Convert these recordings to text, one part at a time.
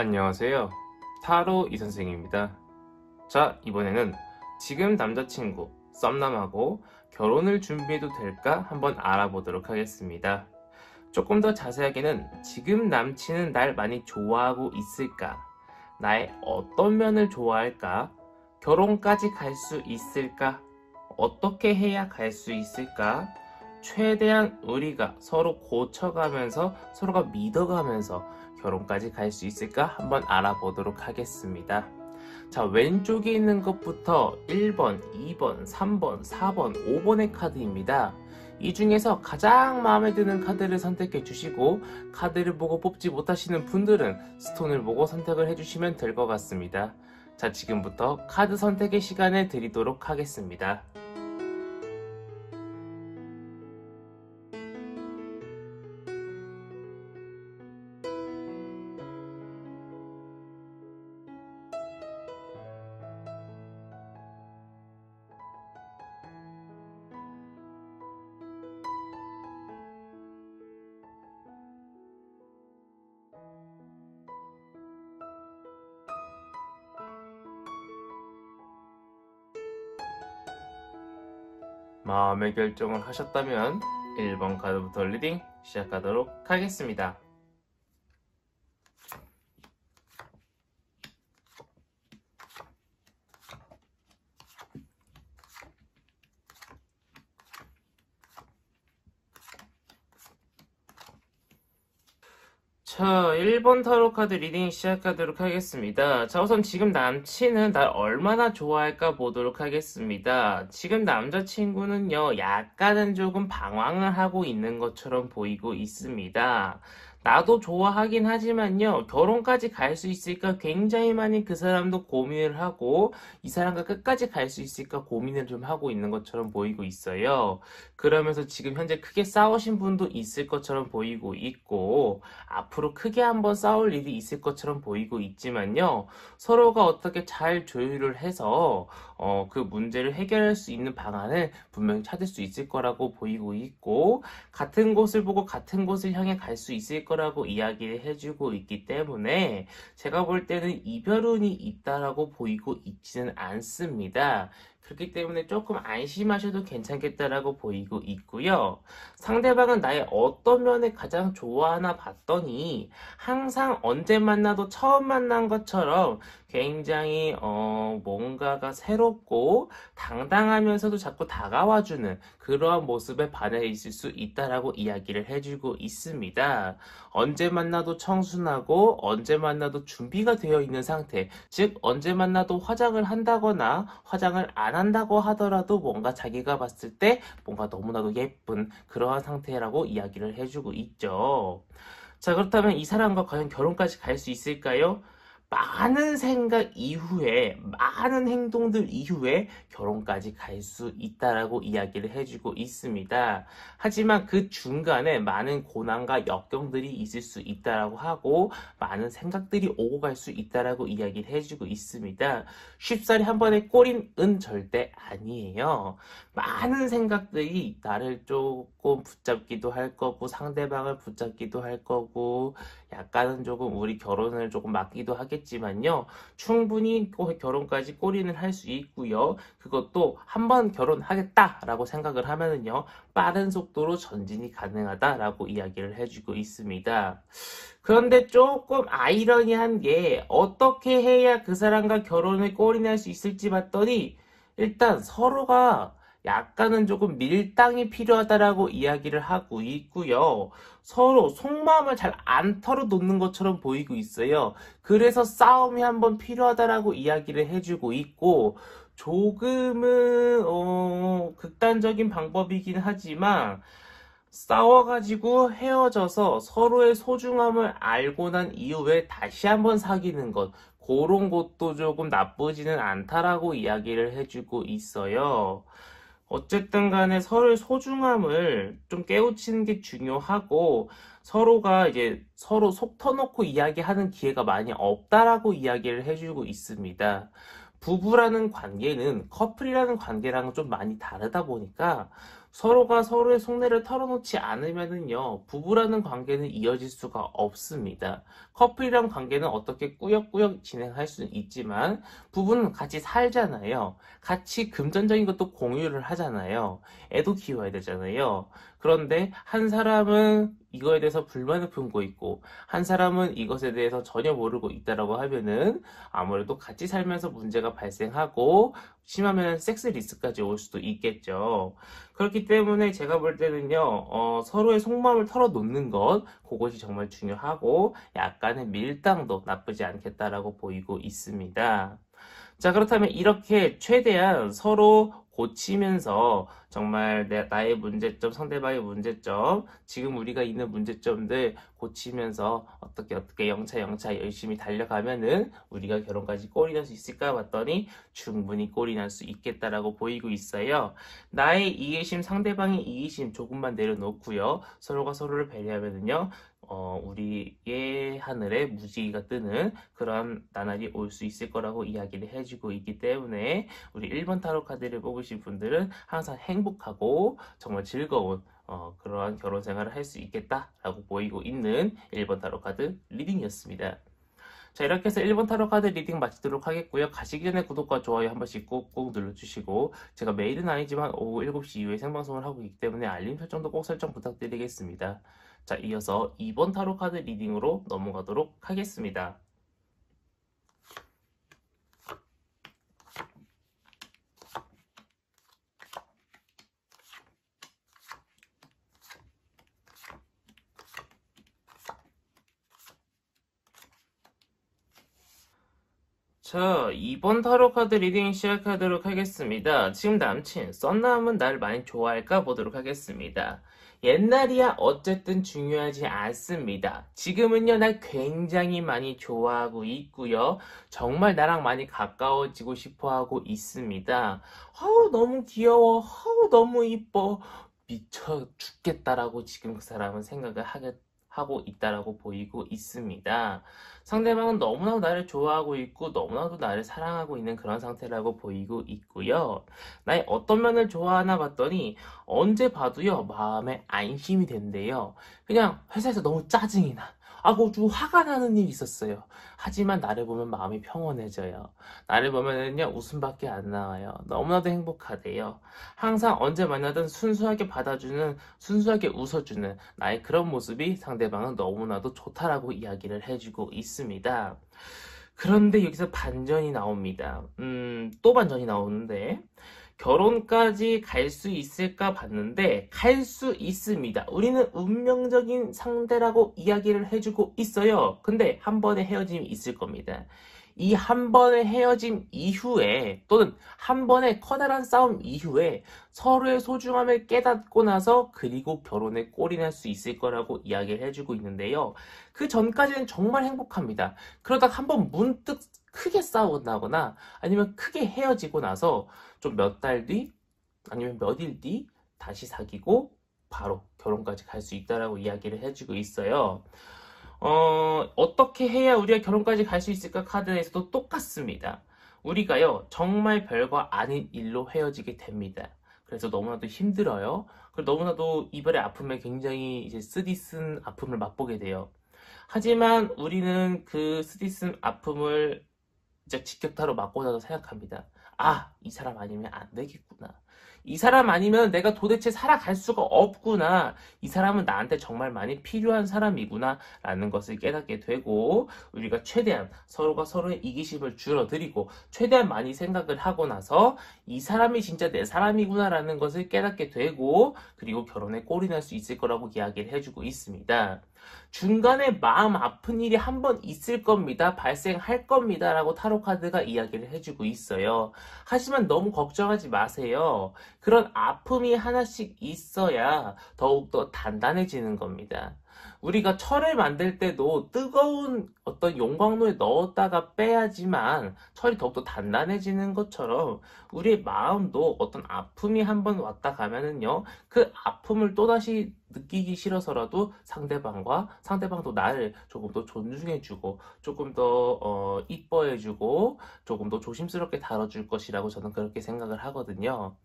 안녕하세요. 타로 이선생입니다. 자, 이번에는 지금 남자친구, 썸남하고 결혼을 준비해도 될까 한번 알아보도록 하겠습니다. 조금 더 자세하게는 지금 남친은 날 많이 좋아하고 있을까? 나의 어떤 면을 좋아할까? 결혼까지 갈 수 있을까? 어떻게 해야 갈 수 있을까? 최대한 우리가 서로 고쳐가면서 서로가 믿어가면서 결혼까지 갈 수 있을까 한번 알아보도록 하겠습니다. 자, 왼쪽에 있는 것부터 1번, 2번, 3번, 4번, 5번의 카드입니다. 이 중에서 가장 마음에 드는 카드를 선택해 주시고, 카드를 보고 뽑지 못하시는 분들은 스톤을 보고 선택을 해주시면 될 것 같습니다. 자, 지금부터 카드 선택의 시간을 드리도록 하겠습니다. 마음의 결정을 하셨다면 1번 카드부터 리딩 시작하도록 하겠습니다. 자, 1번 타로 카드 리딩 시작하도록 하겠습니다. 자, 우선 지금 남친은 날 얼마나 좋아할까 보도록 하겠습니다. 지금 남자친구는요, 약간은 조금 방황을 하고 있는 것처럼 보이고 있습니다. 나도 좋아하긴 하지만요, 결혼까지 갈 수 있을까 굉장히 많이 그 사람도 고민을 하고, 이 사람과 끝까지 갈 수 있을까 고민을 좀 하고 있는 것처럼 보이고 있어요. 그러면서 지금 현재 크게 싸우신 분도 있을 것처럼 보이고 있고, 앞으로 크게 한번 싸울 일이 있을 것처럼 보이고 있지만요, 서로가 어떻게 잘 조율을 해서 그 문제를 해결할 수 있는 방안을 분명히 찾을 수 있을 거라고 보이고 있고, 같은 곳을 보고 같은 곳을 향해 갈 수 있을 거라고 이야기를 해주고 있기 때문에 제가 볼 때는 이별운이 있다라고 보이고 있지는 않습니다. 그렇기 때문에 조금 안심하셔도 괜찮겠다라고 보이고 있고요. 상대방은 나의 어떤 면을 가장 좋아하나 봤더니 항상 언제 만나도 처음 만난 것처럼 굉장히 뭔가가 새롭고 당당하면서도 자꾸 다가와주는 그러한 모습에 반해 있을 수 있다라고 이야기를 해주고 있습니다. 언제 만나도 청순하고 언제 만나도 준비가 되어 있는 상태, 즉 언제 만나도 화장을 한다거나 화장을 안 한다고 하더라도 뭔가 자기가 봤을 때 뭔가 너무나도 예쁜 그러한 상태라고 이야기를 해주고 있죠. 자, 그렇다면 이 사람과 과연 결혼까지 갈 수 있을까요? 많은 생각 이후에, 많은 행동들 이후에 결혼까지 갈 수 있다라고 이야기를 해주고 있습니다. 하지만 그 중간에 많은 고난과 역경들이 있을 수 있다라고 하고, 많은 생각들이 오고 갈 수 있다라고 이야기를 해주고 있습니다. 쉽사리 한 번에 꼬리는 절대 아니에요. 많은 생각들이 나를 조금 붙잡기도 할 거고, 상대방을 붙잡기도 할 거고, 약간은 조금 우리 결혼을 조금 막기도 하겠지만요. 충분히 결혼까지 꼬리는 할 수 있고요. 그것도 한번 결혼하겠다라고 생각을 하면은요. 빠른 속도로 전진이 가능하다라고 이야기를 해주고 있습니다. 그런데 조금 아이러니한 게 어떻게 해야 그 사람과 결혼을 꼬리낼 수 있을지 봤더니 일단 서로가 약간은 조금 밀당이 필요하다라고 이야기를 하고 있고요. 서로 속마음을 잘 안 털어놓는 것처럼 보이고 있어요. 그래서 싸움이 한번 필요하다라고 이야기를 해주고 있고, 조금은 극단적인 방법이긴 하지만 싸워가지고 헤어져서 서로의 소중함을 알고 난 이후에 다시 한번 사귀는 것, 그런 것도 조금 나쁘지는 않다라고 이야기를 해주고 있어요. 어쨌든 간에 서로의 소중함을 좀 깨우치는 게 중요하고, 서로가 이제 서로 속 터놓고 이야기하는 기회가 많이 없다라고 이야기를 해주고 있습니다. 부부라는 관계는 커플이라는 관계랑은 좀 많이 다르다 보니까 서로가 서로의 속내를 털어놓지 않으면은요, 부부라는 관계는 이어질 수가 없습니다. 커플이란 관계는 어떻게 꾸역꾸역 진행할 수는 있지만, 부부는 같이 살잖아요. 같이 금전적인 것도 공유를 하잖아요. 애도 키워야 되잖아요. 그런데 한 사람은 이거에 대해서 불만을 품고 있고, 한 사람은 이것에 대해서 전혀 모르고 있다라고 하면은, 아무래도 같이 살면서 문제가 발생하고, 심하면 섹스 리스크까지 올 수도 있겠죠. 그렇기 때문에 제가 볼 때는요, 서로의 속마음을 털어놓는 것, 그것이 정말 중요하고, 약간의 밀당도 나쁘지 않겠다라고 보이고 있습니다. 자, 그렇다면 이렇게 최대한 서로 고치면서 정말 나의 문제점, 상대방의 문제점, 지금 우리가 있는 문제점들 고치면서 어떻게 영차 열심히 달려가면은 우리가 결혼까지 꼴이 날 수 있을까 봤더니 충분히 꼴이 날 수 있겠다라고 보이고 있어요. 나의 이기심, 상대방의 이기심 조금만 내려놓고요. 서로가 서로를 배려하면은요. 우리의 하늘에 무지개가 뜨는 그런 나날이 올 수 있을 거라고 이야기를 해주고 있기 때문에 우리 1번 타로 카드를 뽑으신 분들은 항상 행복하고 정말 즐거운 그러한 결혼 생활을 할 수 있겠다라고 보이고 있는 1번 타로 카드 리딩이었습니다. 자, 이렇게 해서 1번 타로 카드 리딩 마치도록 하겠고요. 가시기 전에 구독과 좋아요 한 번씩 꾹꾹 눌러주시고, 제가 매일은 아니지만 오후 7시 이후에 생방송을 하고 있기 때문에 알림 설정도 꼭 설정 부탁드리겠습니다. 자, 이어서 2번 타로 카드 리딩으로 넘어가도록 하겠습니다. 자, 2번 타로 카드 리딩 시작하도록 하겠습니다. 지금 남친, 썬남은 나를 많이 좋아할까 보도록 하겠습니다. 옛날이야 어쨌든 중요하지 않습니다. 지금은요, 날 굉장히 많이 좋아하고 있고요. 정말 나랑 많이 가까워지고 싶어 하고 있습니다. 너무 귀여워. 너무 이뻐. 미쳐 죽겠다라고 지금 그 사람은 생각을 하고 있다라고 보이고 있습니다. 상대방은 너무나도 나를 좋아하고 있고 너무나도 나를 사랑하고 있는 그런 상태라고 보이고 있고요. 나의 어떤 면을 좋아하나 봤더니 언제 봐도요, 마음에 안심이 된대요. 그냥 회사에서 너무 짜증이 나. 아주 화가 나는 일이 있었어요. 하지만 나를 보면 마음이 평온해져요. 나를 보면은요, 웃음밖에 안 나와요. 너무나도 행복하대요. 항상 언제 만나든 순수하게 받아주는, 순수하게 웃어주는 나의 그런 모습이 상대방은 너무나도 좋다라고 이야기를 해주고 있습니다. 그런데 여기서 반전이 나옵니다. 또 반전이 나오는데, 결혼까지 갈 수 있을까 봤는데 갈 수 있습니다. 우리는 운명적인 상대라고 이야기를 해주고 있어요. 근데 한 번의 헤어짐이 있을 겁니다. 이 한 번의 헤어짐 이후에 또는 한 번의 커다란 싸움 이후에 서로의 소중함을 깨닫고 나서 그리고 결혼에 꼴이 날 수 있을 거라고 이야기를 해주고 있는데요. 그 전까지는 정말 행복합니다. 그러다가 한 번 문득 크게 싸운다거나 아니면 크게 헤어지고 나서 좀 몇 달 뒤 아니면 몇 일 뒤 다시 사귀고 바로 결혼까지 갈 수 있다라고 이야기를 해주고 있어요. 어떻게 해야 우리가 결혼까지 갈 수 있을까 카드에서도 똑같습니다. 우리가요, 정말 별거 아닌 일로 헤어지게 됩니다. 그래서 너무나도 힘들어요. 그리고 너무나도 이별의 아픔에 굉장히 이제 쓰디쓴 아픔을 맛보게 돼요. 하지만 우리는 그 쓰디쓴 아픔을 이제 직격타로 맞고 나서 생각합니다. 이 사람 아니면 안 되겠구나. 이 사람 아니면 내가 도대체 살아갈 수가 없구나. 이 사람은 나한테 정말 많이 필요한 사람이구나 라는 것을 깨닫게 되고, 우리가 최대한 서로가 서로의 이기심을 줄어들이고 최대한 많이 생각을 하고 나서 이 사람이 진짜 내 사람이구나 라는 것을 깨닫게 되고, 그리고 결혼에 꼴이 날 수 있을 거라고 이야기를 해주고 있습니다. 중간에 마음 아픈 일이 한 번 있을 겁니다. 발생할 겁니다. 라고 타로카드가 이야기를 해주고 있어요. 하지만 너무 걱정하지 마세요. 그런 아픔이 하나씩 있어야 더욱더 단단해지는 겁니다. 우리가 철을 만들 때도 뜨거운 어떤 용광로에 넣었다가 빼야지만 철이 더욱더 단단해지는 것처럼 우리의 마음도 어떤 아픔이 한번 왔다 가면은요, 그 아픔을 또다시 느끼기 싫어서라도 상대방도 나를 조금 더 존중해주고 조금 더 이뻐해주고 조금 더 조심스럽게 다뤄줄 것이라고 저는 그렇게 생각을 하거든요.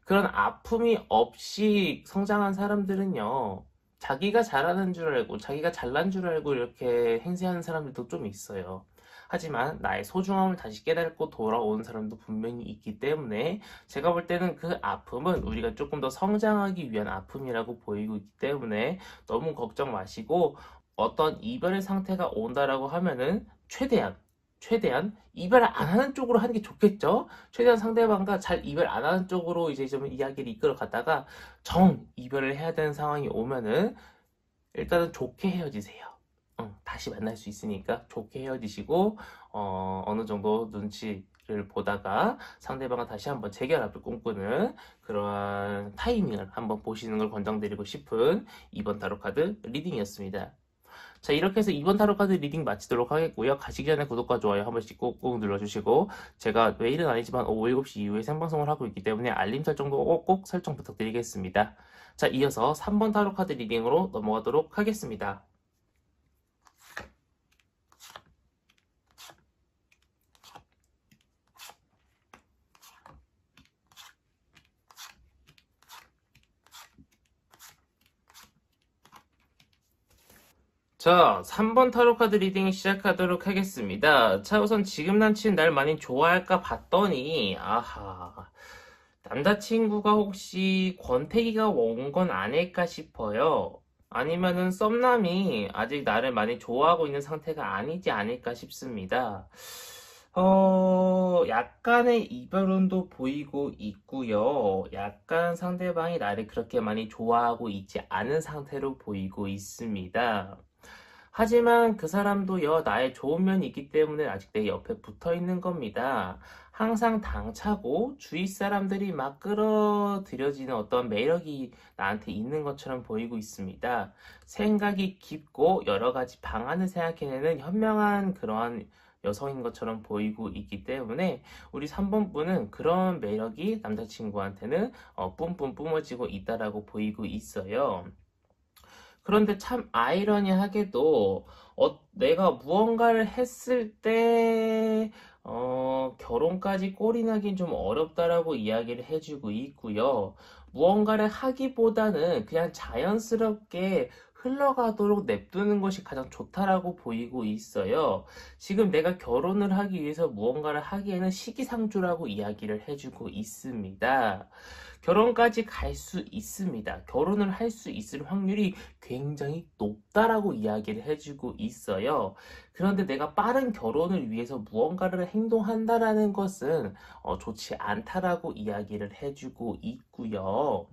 그런 아픔이 없이 성장한 사람들은요, 자기가 잘하는 줄 알고 자기가 잘난 줄 알고 이렇게 행세하는 사람들도 좀 있어요. 하지만 나의 소중함을 다시 깨닫고 돌아오는 사람도 분명히 있기 때문에 제가 볼 때는 그 아픔은 우리가 조금 더 성장하기 위한 아픔이라고 보이고 있기 때문에 너무 걱정 마시고, 어떤 이별의 상태가 온다라고 하면은 최대한 이별 안 하는 쪽으로 하는 게 좋겠죠? 최대한 상대방과 잘 이별 안 하는 쪽으로 이제 좀 이야기를 이끌어 갔다가 이별을 해야 되는 상황이 오면은 일단은 좋게 헤어지세요. 다시 만날 수 있으니까 좋게 헤어지시고 어느 정도 눈치를 보다가 상대방과 다시 한번 재결합을 꿈꾸는 그러한 타이밍을 한번 보시는 걸 권장드리고 싶은 이번 타로 카드 리딩이었습니다. 자, 이렇게 해서 이번 타로 카드 리딩 마치도록 하겠고요. 가시기 전에 구독과 좋아요 한 번씩 꾹꾹 눌러주시고, 제가 매일은 아니지만 오후 7시 이후에 생방송을 하고 있기 때문에 알림 설정도 꼭 설정 부탁드리겠습니다. 자, 이어서 3번 타로 카드 리딩으로 넘어가도록 하겠습니다. 자, 3번 타로 카드 리딩 시작하도록 하겠습니다. 자, 우선 지금 남친 날 많이 좋아할까 봤더니, 남자친구가 혹시 권태기가 온 건 아닐까 싶어요. 아니면은 썸남이 아직 나를 많이 좋아하고 있는 상태가 아니지 않을까 싶습니다. 약간의 이별운도 보이고 있고요. 약간 상대방이 나를 그렇게 많이 좋아하고 있지 않은 상태로 보이고 있습니다. 하지만 그 사람도요, 나의 좋은 면이 있기 때문에 아직 내 옆에 붙어 있는 겁니다. 항상 당차고 주위 사람들이 막 끌어들여지는 어떤 매력이 나한테 있는 것처럼 보이고 있습니다. 생각이 깊고 여러 가지 방안을 생각해내는 현명한 그러한 여성인 것처럼 보이고 있기 때문에 우리 3번 분은 그런 매력이 남자친구한테는 뿜뿜 뿜어지고 있다라고 보이고 있어요. 그런데 참 아이러니하게도 내가 무언가를 했을 때 결혼까지 꼴이 나긴 좀 어렵다라고 이야기를 해주고 있고요. 무언가를 하기보다는 그냥 자연스럽게 흘러가도록 냅두는 것이 가장 좋다라고 보이고 있어요. 지금 내가 결혼을 하기 위해서 무언가를 하기에는 시기상조라고 이야기를 해주고 있습니다. 결혼까지 갈 수 있습니다. 결혼을 할 수 있을 확률이 굉장히 높다라고 이야기를 해주고 있어요. 그런데 내가 빠른 결혼을 위해서 무언가를 행동한다라는 것은 좋지 않다라고 이야기를 해주고 있고요.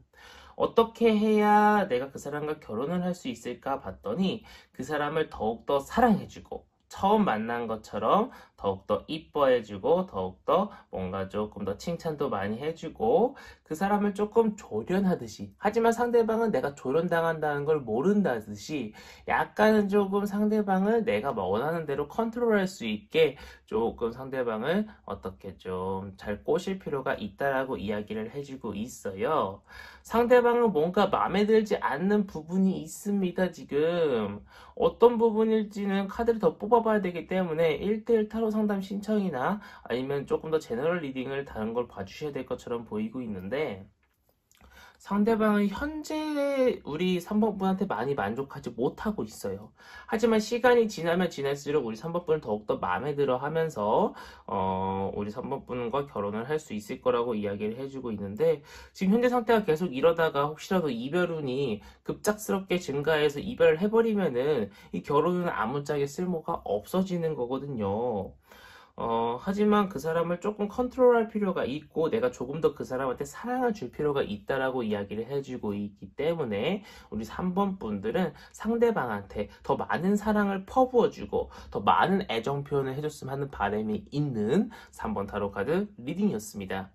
어떻게 해야 내가 그 사람과 결혼을 할 수 있을까 봤더니 그 사람을 더욱더 사랑해주고 처음 만난 것처럼 더욱더 이뻐해주고 더욱더 뭔가 조금 더 칭찬도 많이 해주고 그 사람을 조금 조련하듯이, 하지만 상대방은 내가 조련당한다는 걸 모른다듯이 약간은 조금 상대방을 내가 원하는 대로 컨트롤할 수 있게 조금 상대방을 어떻게 좀 잘 꼬실 필요가 있다라고 이야기를 해주고 있어요. 상대방은 뭔가 마음에 들지 않는 부분이 있습니다. 지금 어떤 부분일지는 카드를 더 뽑아봐야 되기 때문에 1대1 타로 상담 신청이나 아니면 조금 더 제너럴 리딩을 다른 걸 봐주셔야 될 것처럼 보이고 있는데, 상대방은 현재 우리 3번 분한테 많이 만족하지 못하고 있어요. 하지만 시간이 지나면 지날수록 우리 3번 분을 더욱더 마음에 들어 하면서 우리 3번 분과 결혼을 할 수 있을 거라고 이야기를 해주고 있는데, 지금 현재 상태가 계속 이러다가 혹시라도 이별운이 급작스럽게 증가해서 이별을 해버리면은 이 결혼은 아무짝에 쓸모가 없어지는 거거든요. 하지만 그 사람을 조금 컨트롤할 필요가 있고 내가 조금 더 그 사람한테 사랑을 줄 필요가 있다라고 이야기를 해주고 있기 때문에 우리 3번 분들은 상대방한테 더 많은 사랑을 퍼부어주고 더 많은 애정 표현을 해줬으면 하는 바람이 있는 3번 타로 카드 리딩이었습니다.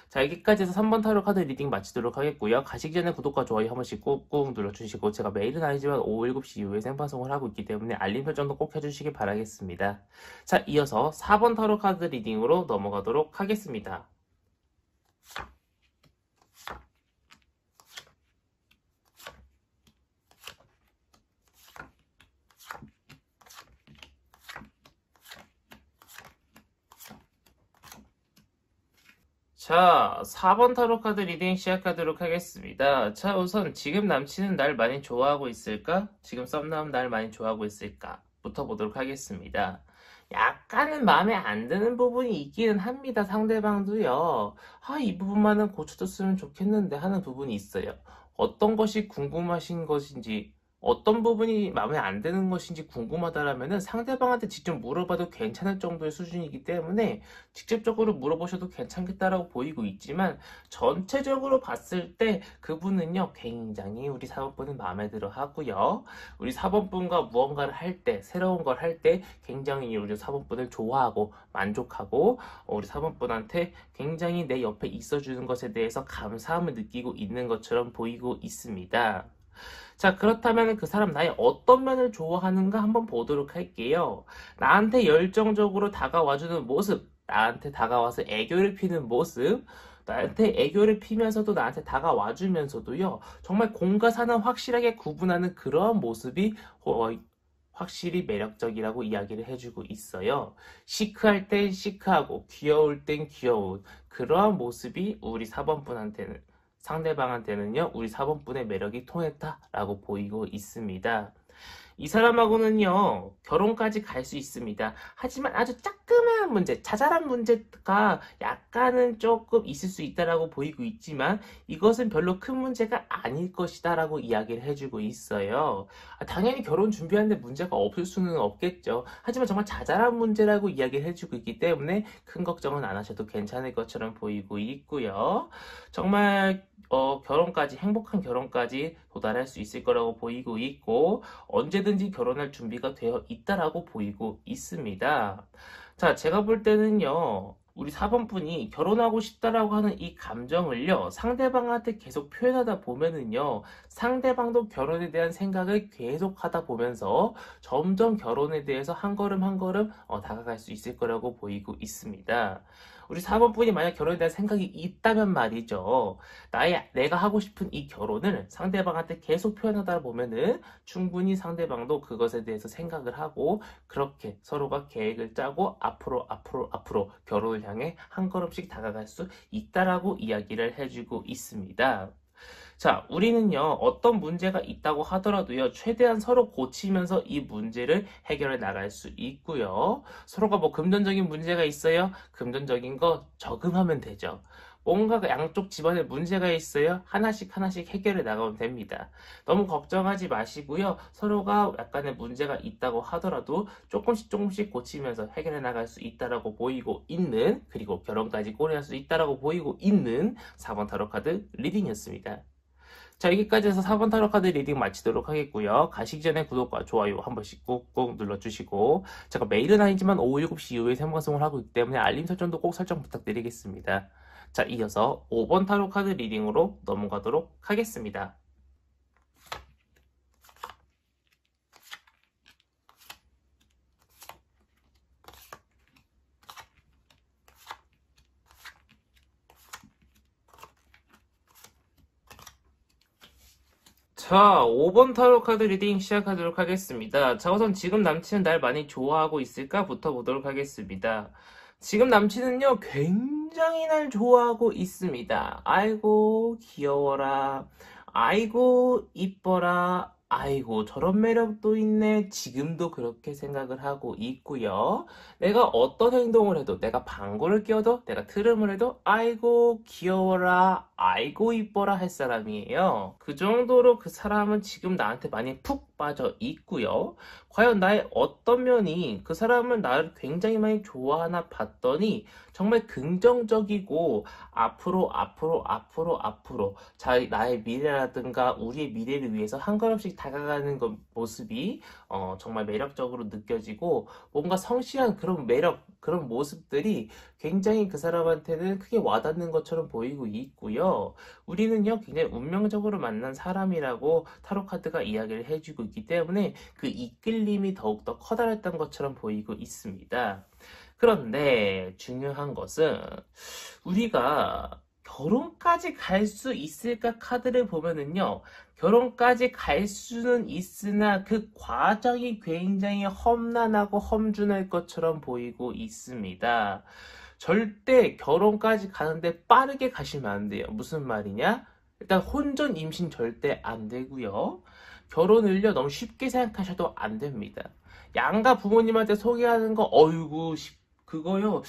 자, 여기까지 해서 3번 타로 카드 리딩 마치도록 하겠고요. 가시기 전에 구독과 좋아요 한 번씩 꾹꾹 눌러주시고, 제가 매일은 아니지만 오후 7시 이후에 생방송을 하고 있기 때문에 알림 설정도 꼭 해주시기 바라겠습니다. 자, 이어서 4번 타로 카드 리딩으로 넘어가도록 하겠습니다. 자, 4번 타로 카드 리딩 시작하도록 하겠습니다. 자, 우선 지금 남친은 날 많이 좋아하고 있을까? 지금 썸남 날 많이 좋아하고 있을까? 부터 보도록 하겠습니다. 약간은 마음에 안 드는 부분이 있기는 합니다. 상대방도요. 아, 이 부분만은 고쳐줬으면 좋겠는데 하는 부분이 있어요. 어떤 것이 궁금하신 것인지, 어떤 부분이 마음에 안 드는 것인지 궁금하다라면은 상대방한테 직접 물어봐도 괜찮을 정도의 수준이기 때문에 직접적으로 물어보셔도 괜찮겠다라고 보이고 있지만, 전체적으로 봤을 때 그분은요 굉장히 우리 사번분은 마음에 들어 하고요. 우리 사번분과 무언가를 할 때, 새로운 걸 할 때 굉장히 우리 사번분을 좋아하고 만족하고, 우리 사번분한테 굉장히 내 옆에 있어주는 것에 대해서 감사함을 느끼고 있는 것처럼 보이고 있습니다. 자, 그렇다면 그 사람 나의 어떤 면을 좋아하는가 한번 보도록 할게요. 나한테 열정적으로 다가와주는 모습, 나한테 다가와서 애교를 피는 모습, 나한테 애교를 피면서도 나한테 다가와주면서도요, 정말 공과 사는 확실하게 구분하는 그러한 모습이 확실히 매력적이라고 이야기를 해주고 있어요. 시크할 땐 시크하고 귀여울 땐 귀여운 그러한 모습이 우리 4번분한테는, 상대방한테는요, 우리 4번분의 매력이 통했다라고 보이고 있습니다. 이 사람하고는요, 결혼까지 갈 수 있습니다. 하지만 아주 조그마한 문제, 자잘한 문제가 약간은 조금 있을 수 있다라고 보이고 있지만, 이것은 별로 큰 문제가 아닐 것이다라고 이야기를 해주고 있어요. 당연히 결혼 준비하는데 문제가 없을 수는 없겠죠. 하지만 정말 자잘한 문제라고 이야기를 해주고 있기 때문에 큰 걱정은 안 하셔도 괜찮을 것처럼 보이고 있고요. 정말 결혼까지, 행복한 결혼까지 도달할 수 있을 거라고 보이고 있고, 언제든지 결혼할 준비가 되어 있다라고 보이고 있습니다. 자, 제가 볼 때는요, 우리 4번분이 결혼하고 싶다라고 하는 이 감정을요, 상대방한테 계속 표현하다 보면은요, 상대방도 결혼에 대한 생각을 계속 하다 보면서 점점 결혼에 대해서 한 걸음 한 걸음 다가갈 수 있을 거라고 보이고 있습니다. 우리 4번분이 만약 결혼에 대한 생각이 있다면 말이죠. 내가 하고 싶은 이 결혼을 상대방한테 계속 표현하다 보면은 충분히 상대방도 그것에 대해서 생각을 하고, 그렇게 서로가 계획을 짜고 앞으로 결혼을 향해 한 걸음씩 다가갈 수 있다라고 이야기를 해주고 있습니다. 자, 우리는요, 어떤 문제가 있다고 하더라도요, 최대한 서로 고치면서 이 문제를 해결해 나갈 수 있고요. 서로가 뭐 금전적인 문제가 있어요? 금전적인 거 저금하면 되죠. 뭔가 양쪽 집안에 문제가 있어요? 하나씩 하나씩 해결해 나가면 됩니다. 너무 걱정하지 마시고요. 서로가 약간의 문제가 있다고 하더라도 조금씩 고치면서 해결해 나갈 수 있다라고 보이고 있는, 그리고 결혼까지 꼬리할 수 있다라고 보이고 있는 4번 타로 카드 리딩이었습니다. 자, 여기까지 해서 4번 타로 카드 리딩 마치도록 하겠고요. 가시기 전에 구독과 좋아요 한 번씩 꾹꾹 눌러주시고, 제가 매일은 아니지만 오후 7시 이후에 생방송을 하고 있기 때문에 알림 설정도 꼭 설정 부탁드리겠습니다. 자, 이어서 5번 타로 카드 리딩으로 넘어가도록 하겠습니다. 자, 5번 타로 카드 리딩 시작하도록 하겠습니다. 자, 우선 지금 남친은 날 많이 좋아하고 있을까?부터 보도록 하겠습니다. 지금 남친은요, 굉장히 날 좋아하고 있습니다. 아이고, 귀여워라. 아이고, 이뻐라. 아이고, 저런 매력도 있네. 지금도 그렇게 생각을 하고 있고요. 내가 어떤 행동을 해도, 내가 방구를 껴도, 내가 트름을 해도, 아이고, 귀여워라. 아이고, 이뻐라 할 사람이에요. 그 정도로 그 사람은 지금 나한테 많이 푹 빠져 있고요. 과연 나의 어떤 면이 그 사람은 나를 굉장히 많이 좋아하나 봤더니, 정말 긍정적이고 앞으로 나의 미래라든가 우리의 미래를 위해서 한 걸음씩 다가가는 모습이 정말 매력적으로 느껴지고, 뭔가 성실한 그런 매력, 그런 모습들이 굉장히 그 사람한테는 크게 와닿는 것처럼 보이고 있고요. 우리는요, 굉장히 운명적으로 만난 사람이라고 타로카드가 이야기를 해주고 있기 때문에 그 이끌림이 더욱더 커다랬던 것처럼 보이고 있습니다. 그런데 중요한 것은 우리가 결혼까지 갈 수 있을까 카드를 보면은요, 결혼까지 갈 수는 있으나 그 과정이 굉장히 험난하고 험준할 것처럼 보이고 있습니다. 절대 결혼까지 가는데 빠르게 가시면 안 돼요. 무슨 말이냐? 일단 혼전 임신 절대 안 되고요. 결혼을요, 너무 쉽게 생각하셔도 안 됩니다. 양가 부모님한테 소개하는 거, 어이구, 그거요,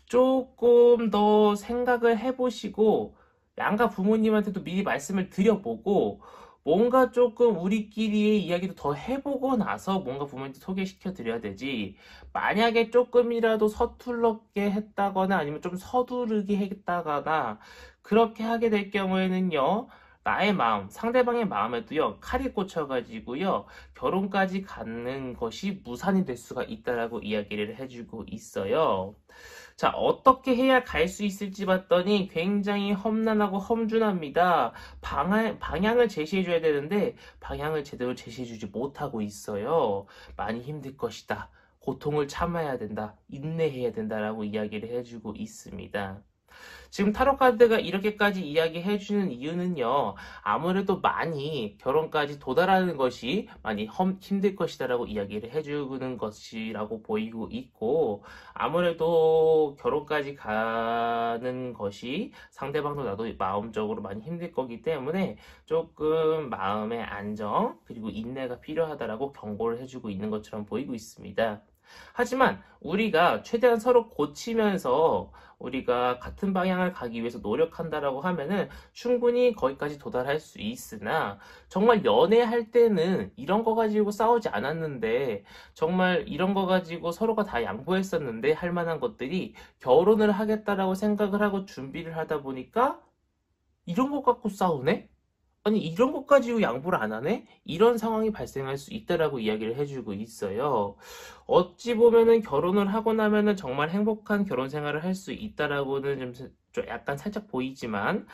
조금 더 생각을 해보시고, 양가 부모님한테도 미리 말씀을 드려보고, 뭔가 조금 우리끼리의 이야기도 더 해보고 나서 뭔가 부모님한테 소개시켜 드려야 되지. 만약에 조금이라도 서툴럽게 했다거나 아니면 좀 서두르게 했다거나, 그렇게 하게 될 경우에는요, 나의 마음, 상대방의 마음에도요, 칼이 꽂혀가지고요, 결혼까지 가는 것이 무산이 될 수가 있다라고 이야기를 해주고 있어요. 자, 어떻게 해야 갈 수 있을지 봤더니 굉장히 험난하고 험준합니다. 방향을 제시해줘야 되는데 방향을 제대로 제시해주지 못하고 있어요. 많이 힘들 것이다. 고통을 참아야 된다. 인내해야 된다라고 이야기를 해주고 있습니다. 지금 타로카드가 이렇게까지 이야기해주는 이유는요, 아무래도 많이 결혼까지 도달하는 것이 많이 힘들 것이다라고 이야기를 해주는 것이라고 보이고 있고, 아무래도 결혼까지 가는 것이 상대방도 나도 마음적으로 많이 힘들 거기 때문에 조금 마음의 안정, 그리고 인내가 필요하다라고 경고를 해주고 있는 것처럼 보이고 있습니다. 하지만 우리가 최대한 서로 고치면서 우리가 같은 방향을 가기 위해서 노력한다라고 하면은 충분히 거기까지 도달할 수 있으나 정말 연애할 때는 이런 거 가지고 싸우지 않았는데 정말 이런 거 가지고 서로가 다 양보했었는데 할 만한 것들이 결혼을 하겠다라고 생각을 하고 준비를 하다 보니까 이런 거 갖고 싸우네? 아니 이런 것 가지고 양보를 안 하네? 이런 상황이 발생할 수 있다라고 이야기를 해주고 있어요. 어찌 보면은 결혼을 하고 나면은 정말 행복한 결혼 생활을 할 수 있다라고는 좀 약간 살짝 보이지만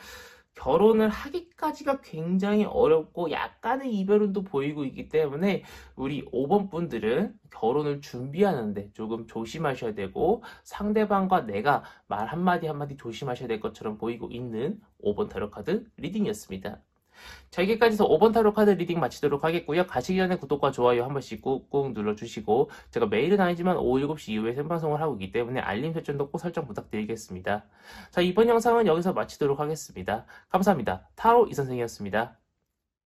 결혼을 하기까지가 굉장히 어렵고 약간의 이별운도 보이고 있기 때문에 우리 5번 분들은 결혼을 준비하는데 조금 조심하셔야 되고 상대방과 내가 말 한마디 한마디 조심하셔야 될 것처럼 보이고 있는 5번 타로카드 리딩이었습니다. 자, 여기까지서 5번 타로 카드 리딩 마치도록 하겠고요. 가시기 전에 구독과 좋아요 한 번씩 꾹꾹 눌러주시고 제가 매일은 아니지만 오후 7시 이후에 생방송을 하고 있기 때문에 알림 설정도 꼭 설정 부탁드리겠습니다. 자, 이번 영상은 여기서 마치도록 하겠습니다. 감사합니다. 타로 이선생이었습니다.